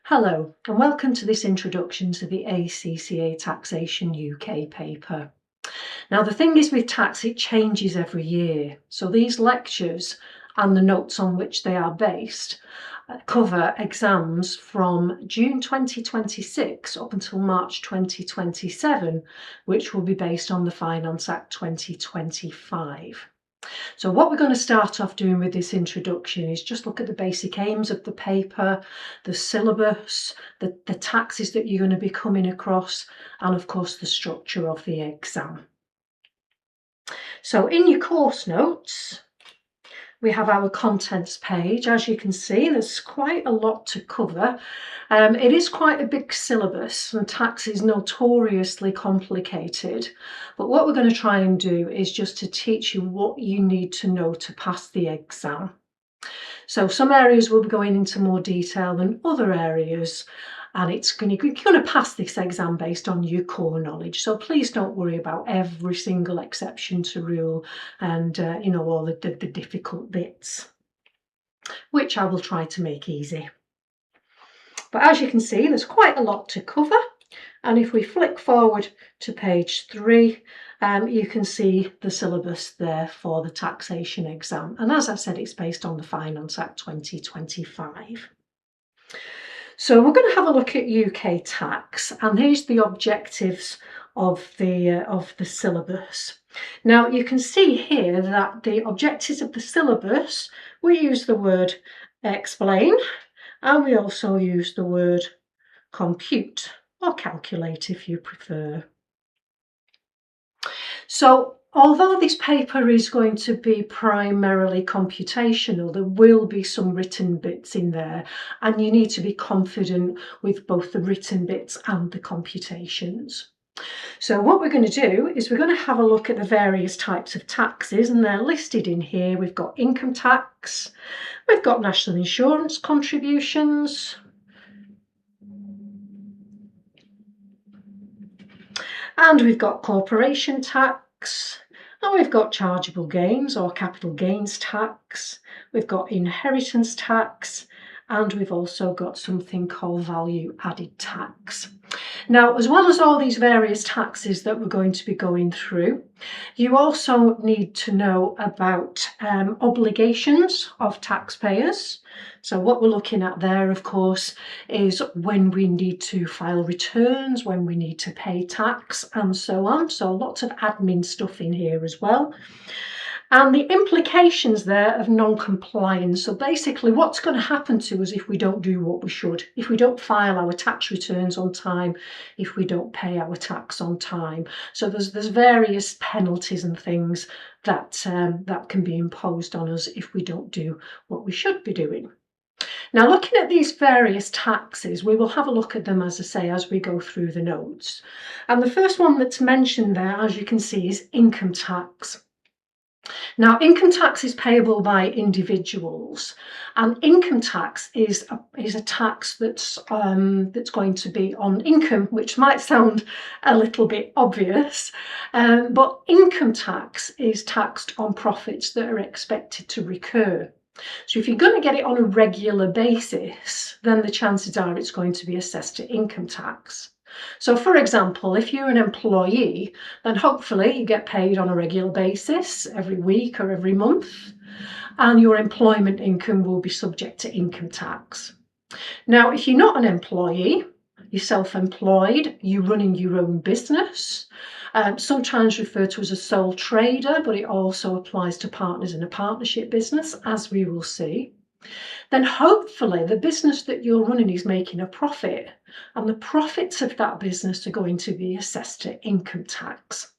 Hello and welcome to this introduction to the ACCA Taxation UK paper. Now the thing is with tax, it changes every year. So these lectures and the notes on which they are based cover exams from June 2026 up until March 2027, which will be based on the Finance Act 2025. So what we're going to start off doing with this introduction is just look at the basic aims of the paper, the syllabus, the taxes that you're going to be coming across, and of course the structure of the exam. So in your course notes, we have our contents page. As you can see, there's quite a lot to cover. It is quite a big syllabus and tax is notoriously complicated. But what we're going to try and do is just to teach you what you need to know to pass the exam. So some areas will be going into more detail than other areas, and you're going to pass this exam based on your core knowledge. So please don't worry about every single exception to rule and all the difficult bits, which I will try to make easy. But as you can see, there's quite a lot to cover. And if we flick forward to page 3, you can see the syllabus there for the taxation exam. And as I said, it's based on the Finance Act 2025. So we're going to have a look at UK tax, and here's the objectives of the syllabus. Now you can see here that the objectives of the syllabus, we use the word explain, and we also use the word compute or calculate if you prefer. So although this paper is going to be primarily computational, there will be some written bits in there, and you need to be confident with both the written bits and the computations. So what we're going to do is we're going to have a look at the various types of taxes, and they're listed in here. We've got income tax, we've got national insurance contributions, and we've got corporation tax, and we've got chargeable gains or capital gains tax, we've got inheritance tax, and we've also got something called value added tax. Now, as well as all these various taxes that we're going to be going through, you also need to know about obligations of taxpayers. So what we're looking at there, of course, is when we need to file returns, when we need to pay tax, and so on. So lots of admin stuff in here as well. And the implications there of non-compliance. So basically what's going to happen to us if we don't do what we should, if we don't file our tax returns on time, if we don't pay our tax on time. So there's various penalties and things that can be imposed on us if we don't do what we should be doing. Now, looking at these various taxes, we will have a look at them, as I say, as we go through the notes. And the first one that's mentioned there, as you can see, is income tax. Now, income tax is payable by individuals, and income tax is a tax that's going to be on income, which might sound a little bit obvious, but income tax is taxed on profits that are expected to recur. So if you're going to get it on a regular basis, then the chances are it's going to be assessed to income tax. So for example, if you're an employee, then hopefully you get paid on a regular basis every week or every month, and your employment income will be subject to income tax. Now, if you're not an employee, you're self-employed, you're running your own business, sometimes referred to as a sole trader, but it also applies to partners in a partnership business, as we will see. Then hopefully the business that you're running is making a profit, and the profits of that business are going to be assessed to income tax.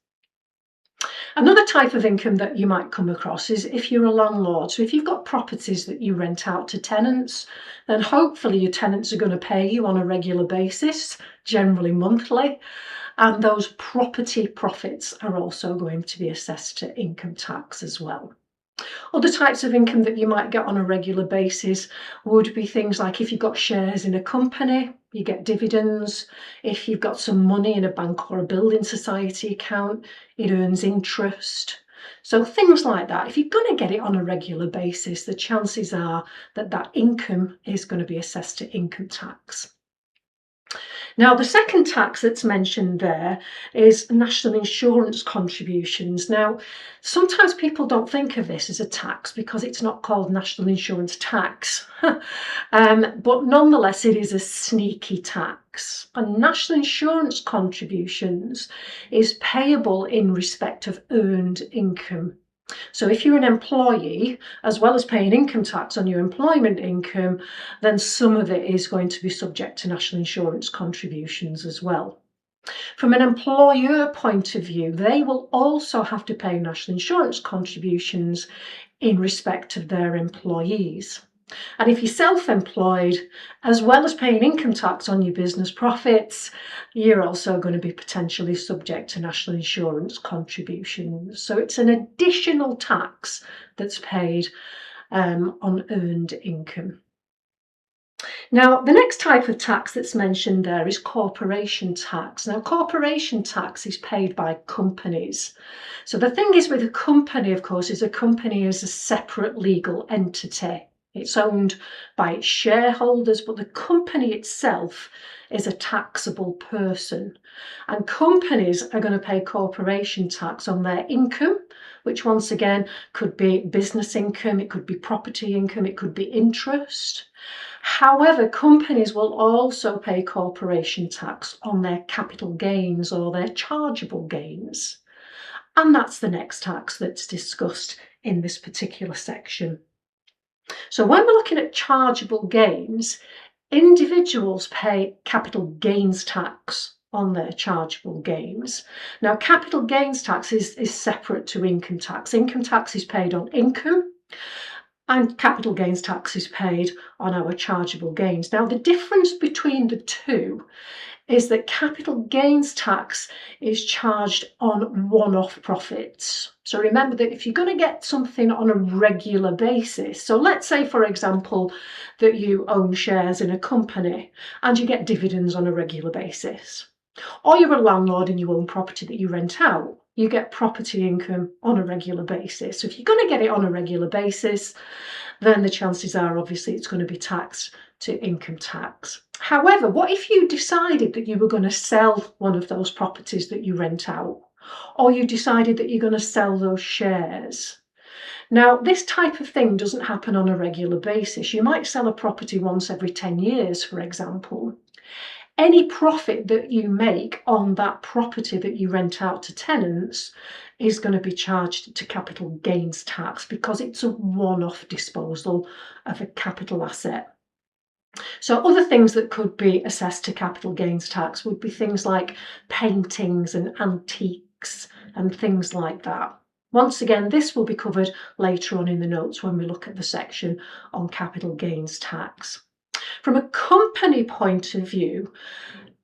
Another type of income that you might come across is if you're a landlord. So if you've got properties that you rent out to tenants, then hopefully your tenants are going to pay you on a regular basis, generally monthly, and those property profits are also going to be assessed to income tax as well. Other types of income that you might get on a regular basis would be things like if you've got shares in a company, you get dividends. If you've got some money in a bank or a building society account, it earns interest. So things like that, if you're going to get it on a regular basis, the chances are that that income is going to be assessed to income tax. Now, the second tax that's mentioned there is national insurance contributions. Now, sometimes people don't think of this as a tax because it's not called national insurance tax, but nonetheless, it is a sneaky tax. And national insurance contributions is payable in respect of earned income. So if you're an employee, as well as paying income tax on your employment income, then some of it is going to be subject to national insurance contributions as well. From an employer point of view, they will also have to pay national insurance contributions in respect of their employees. And if you're self-employed, as well as paying income tax on your business profits, you're also going to be potentially subject to national insurance contributions. So it's an additional tax that's paid on earned income. Now, the next type of tax that's mentioned there is corporation tax. Now, corporation tax is paid by companies. So the thing is with a company, of course, is a company is a separate legal entity. It's owned by its shareholders, but the company itself is a taxable person. And companies are going to pay corporation tax on their income, which once again could be business income, it could be property income, it could be interest. However, companies will also pay corporation tax on their capital gains or their chargeable gains. And that's the next tax that's discussed in this particular section. So when we're looking at chargeable gains, individuals pay capital gains tax on their chargeable gains. Now, capital gains tax is separate to income tax. Income tax is paid on income, and capital gains tax is paid on our chargeable gains. Now, the difference between the two is that capital gains tax is charged on one-off profits. So remember that if you're going to get something on a regular basis, so let's say, for example, that you own shares in a company and you get dividends on a regular basis, or you're a landlord and you own property that you rent out, you get property income on a regular basis. So if you're going to get it on a regular basis, then the chances are obviously it's going to be taxed to income tax. However, what if you decided that you were going to sell one of those properties that you rent out, or you decided that you're going to sell those shares? Now, this type of thing doesn't happen on a regular basis. You might sell a property once every 10 years, for example. Any profit that you make on that property that you rent out to tenants is going to be charged to capital gains tax because it's a one-off disposal of a capital asset. So other things that could be assessed to capital gains tax would be things like paintings and antiques and things like that. Once again, this will be covered later on in the notes when we look at the section on capital gains tax. From a company point of view,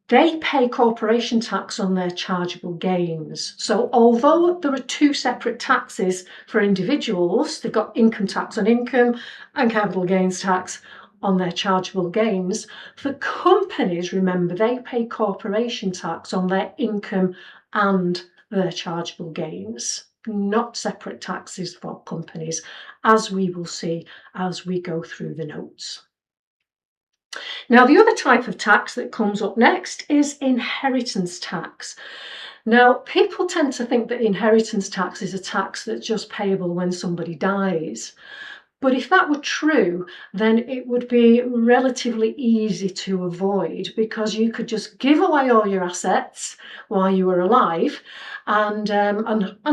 they pay corporation tax on their chargeable gains. So although there are two separate taxes for individuals, they've got income tax on income and capital gains tax on their chargeable gains. For companies, remember, they pay corporation tax on their income and their chargeable gains, not separate taxes for companies, as we will see as we go through the notes. Now, the other type of tax that comes up next is inheritance tax. Now, people tend to think that inheritance tax is a tax that's just payable when somebody dies. But if that were true, then it would be relatively easy to avoid because you could just give away all your assets while you were alive and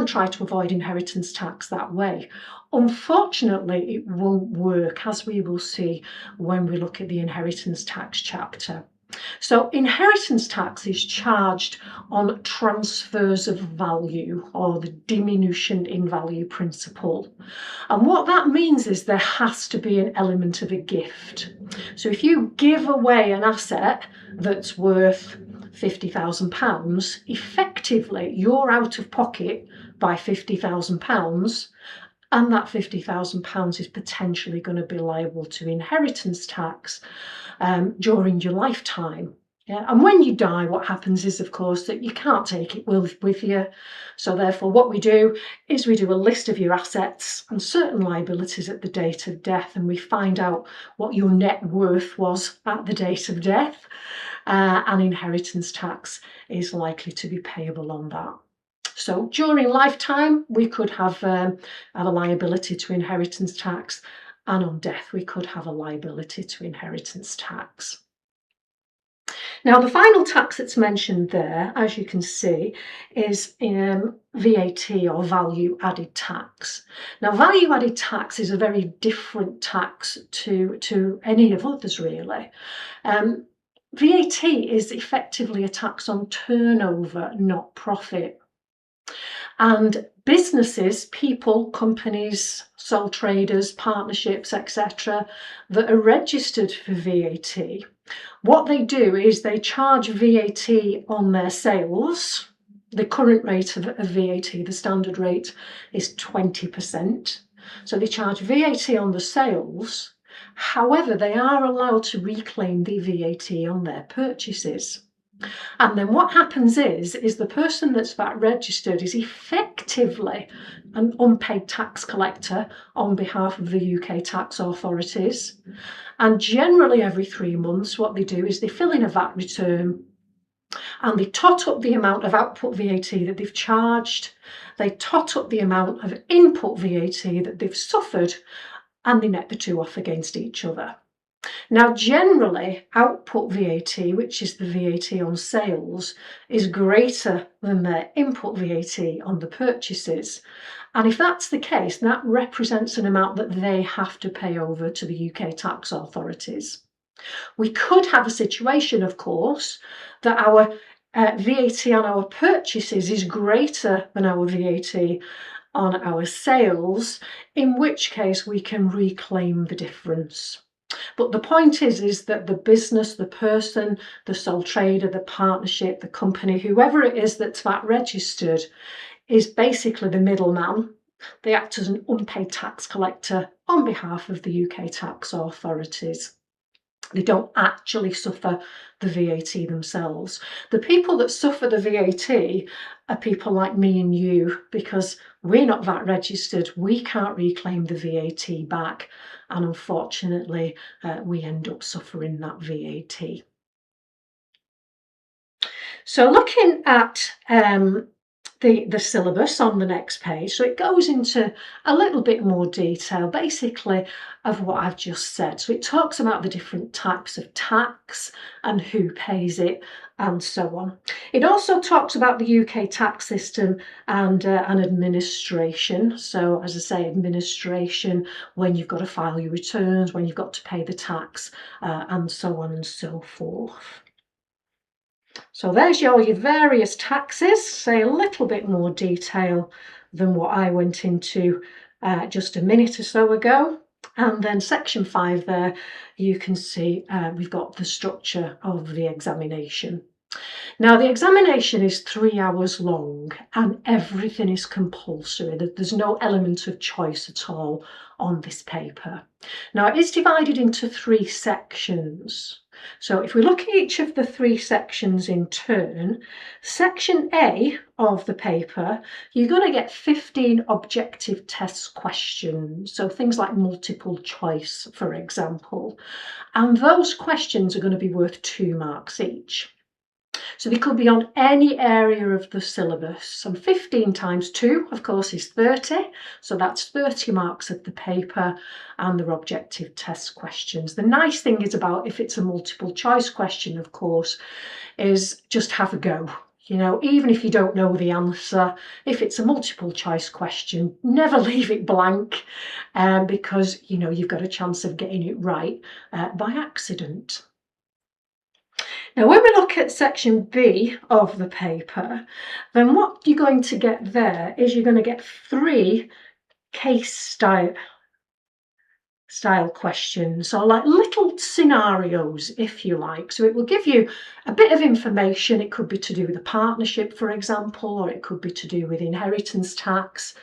try to avoid inheritance tax that way. Unfortunately, it won't work, as we will see when we look at the inheritance tax chapter. So inheritance tax is charged on transfers of value, or the diminution in value principle. And what that means is there has to be an element of a gift. So if you give away an asset that's worth £50,000, effectively you're out of pocket by £50,000, and that £50,000 is potentially going to be liable to inheritance tax during your lifetime. Yeah, and when you die, what happens is, of course, that you can't take it with you. So therefore, what we do is we do a list of your assets and certain liabilities at the date of death, and we find out what your net worth was at the date of death, and inheritance tax is likely to be payable on that. So during lifetime, we could have a liability to inheritance tax, and on death, we could have a liability to inheritance tax. Now, the final tax that's mentioned there, as you can see, is VAT, or value added tax. Now, value added tax is a very different tax to any of others, really. VAT is effectively a tax on turnover, not profit. And businesses, people, companies, sole traders, partnerships, etc., that are registered for VAT, what they do is they charge VAT on their sales. The current rate of VAT, the standard rate, is 20%. So they charge VAT on the sales. However, they are allowed to reclaim the VAT on their purchases. And then what happens is the person that's VAT registered is effectively an unpaid tax collector on behalf of the UK tax authorities. And generally every 3 months, what they do is they fill in a VAT return and they tot up the amount of output VAT that they've charged, they tot up the amount of input VAT that they've suffered, and they net the two off against each other. Now, generally, output VAT, which is the VAT on sales, is greater than their input VAT on the purchases. And if that's the case, that represents an amount that they have to pay over to the UK tax authorities. We could have a situation, of course, that our VAT on our purchases is greater than our VAT on our sales, in which case we can reclaim the difference. But the point is that the business, the person, the sole trader, the partnership, the company, whoever it is that's VAT registered, is basically the middleman. They act as an unpaid tax collector on behalf of the UK tax authorities. They don't actually suffer the VAT themselves. The people that suffer the VAT are people like me and you, because we're not VAT registered, we can't reclaim the VAT back, and unfortunately we end up suffering that VAT. So looking at the syllabus on the next page, so it goes into a little bit more detail basically of what I've just said. So it talks about the different types of tax and who pays it and so on. It also talks about the UK tax system and administration. So as I say, administration, when you've got to file your returns, when you've got to pay the tax, and so on and so forth. So there's your various taxes, say a little bit more detail than what I went into just a minute or so ago. And then section 5 there, you can see we've got the structure of the examination. Now, the examination is 3 hours long and everything is compulsory. There's no element of choice at all on this paper. Now, it is divided into 3 sections. So if we look at each of the 3 sections in turn, section A of the paper, you're going to get 15 objective test questions. So things like multiple choice, for example. And those questions are going to be worth 2 marks each. So they could be on any area of the syllabus. And 15 times 2, of course, is 30. So that's 30 marks of the paper and their objective test questions. The nice thing is about if it's a multiple choice question, of course, is just have a go. You know, even if you don't know the answer, if it's a multiple choice question, never leave it blank because, you know, you've got a chance of getting it right by accident. Now, when we look at section B of the paper, then what you're going to get there is you're going to get 3 case style questions, or like little scenarios, if you like. So it will give you a bit of information. It could be to do with a partnership, for example, or it could be to do with inheritance tax.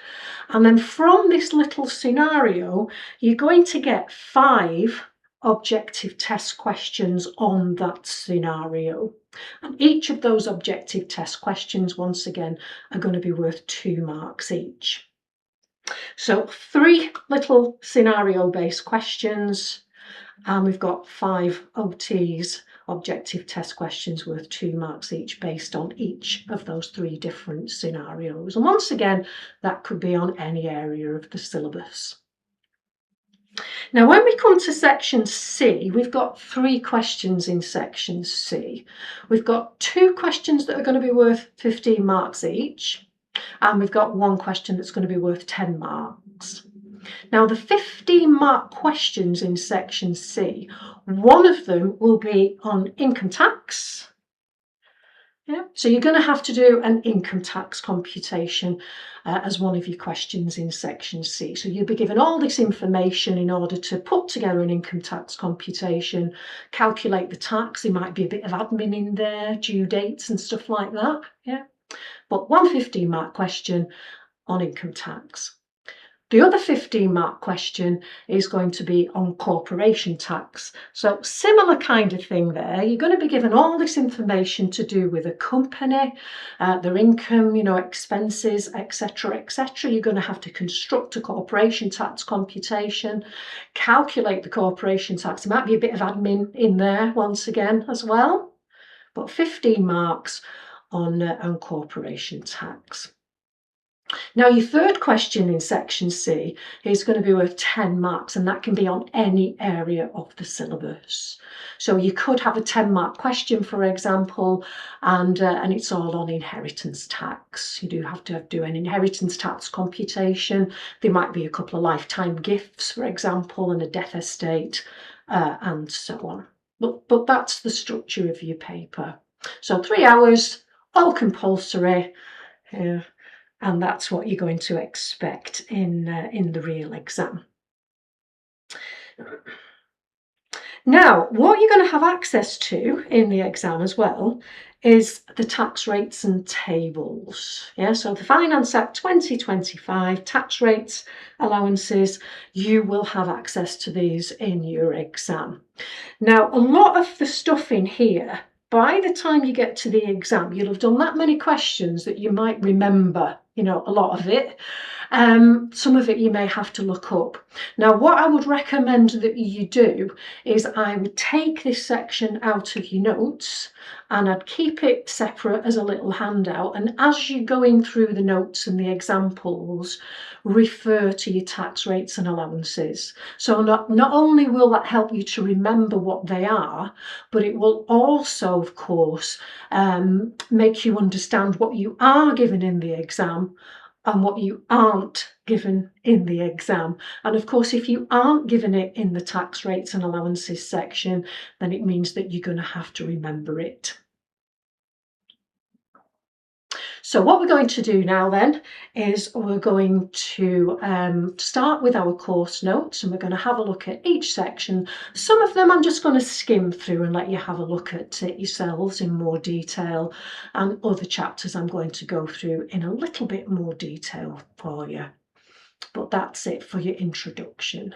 And then from this little scenario, you're going to get 5 objective test questions on that scenario. And each of those objective test questions, once again, are going to be worth 2 marks each. So 3 little scenario-based questions, and we've got 5 OTs, objective test questions, worth 2 marks each based on each of those 3 different scenarios. And once again, that could be on any area of the syllabus. Now, when we come to section C, we've got 3 questions in section C. We've got 2 questions that are going to be worth 15 marks each, and we've got 1 question that's going to be worth 10 marks. Now, the 15-mark questions in section C, one of them will be on income tax. Yeah, so you're going to have to do an income tax computation as one of your questions in section C. So you'll be given all this information in order to put together an income tax computation, calculate the tax. There might be a bit of admin in there, due dates and stuff like that. Yeah, but 1 15-mark question on income tax. The other 15-mark question is going to be on corporation tax. So similar kind of thing there. You're going to be given all this information to do with a company, their income, expenses, etc., etc. You're going to have to construct a corporation tax computation, calculate the corporation tax. There might be a bit of admin in there once again as well, but 15 marks on corporation tax. Now, your third question in section C is going to be worth 10 marks, and that can be on any area of the syllabus. So you could have a 10-mark question, for example, and it's all on inheritance tax. You do have to do an inheritance tax computation. There might be a couple of lifetime gifts, for example, and a death estate, and so on. But that's the structure of your paper. So 3 hours, all compulsory. And that's what you're going to expect in the real exam. Now, what you're going to have access to in the exam as well is the tax rates and tables. Yeah, so the Finance Act 2025 tax rates, allowances, you will have access to these in your exam. Now, a lot of the stuff in here, by the time you get to the exam, you'll have done that many questions that you might remember, a lot of it. Some of it you may have to look up. Now, what I would recommend that you do is I would take this section out of your notes and I'd keep it separate as a little handout. And as you're going through the notes and the examples, refer to your tax rates and allowances. So not only will that help you to remember what they are, but it will also, of course, make you understand what you are given in the exam and what you aren't given in the exam. And of course, if you aren't given it in the tax rates and allowances section, then it means that you're going to have to remember it. So what we're going to do now then is we're going to start with our course notes, and we're going to have a look at each section. Some of them I'm just going to skim through and let you have a look at it yourselves in more detail, and other chapters I'm going to go through in a little bit more detail for you. But that's it for your introduction.